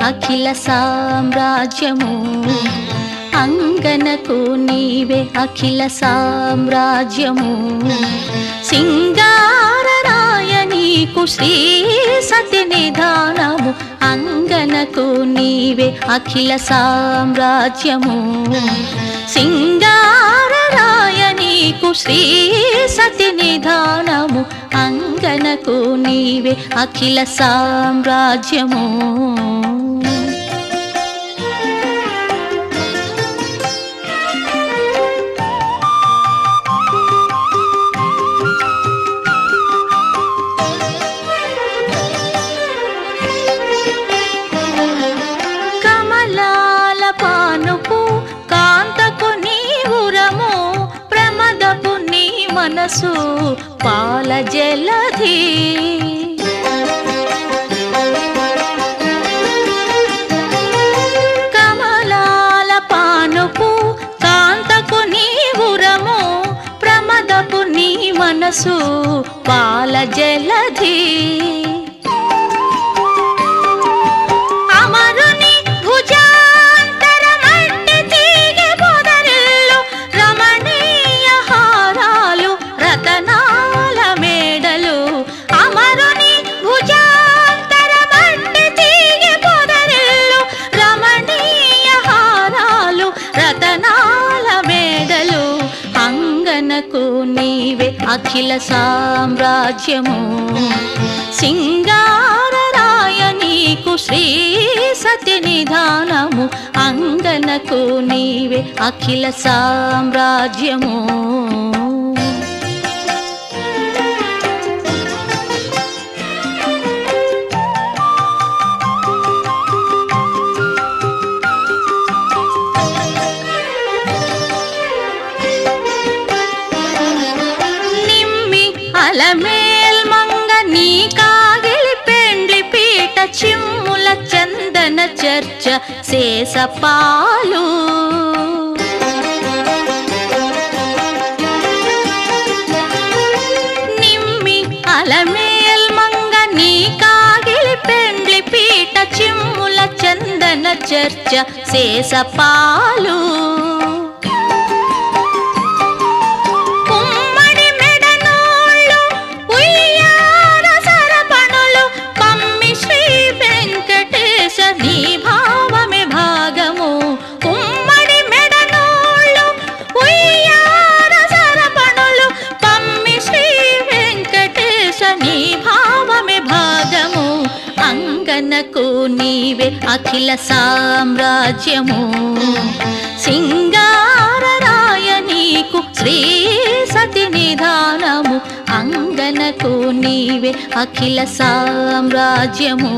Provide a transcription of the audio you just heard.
అఖిల సామ్రాజ్యము అంగనకు నీవే అఖిల సామ్రాజ్యము సింగారరాయ నీకు శ్రీ సతి నిధానము అంగనకు నీవే అఖిల సామ్రాజ్యము సింగారరాయ నీకు శ్రీ సతి నిధానము అంగనకు నీవే అఖిల సామ్రాజ్యము కమలాల పానుపు కాంతకు నీవురము ప్రమదపు నీ మనసు పాల జలధి కమలాల పానుపు కాంతకు నీవురము ప్రమదపు నీ మనసు పాల జలధి నీవే అఖిల సామ్రాజ్యము సింగారరాయ నీకు శ్రీ సతి నిధానము అంగనకు నీవే అఖిల సామ్రాజ్యము అలమేల్ మంగ నీ కాగిలి పెండ్లి పీట చిమ్ముల చందన చర్చ శేషపాలు నిమ్మి అలమేల్ మంగ నీ కాగిలి పెండ్లి పీట చిమ్ముల చందన చర్చ శేషపాలు అంగనకు నీవే అఖిల సామ్రాజ్యము సింగారరాయ నీకు శ్రీ సతి నిధానము అంగనకు నీవే అఖిల సామ్రాజ్యము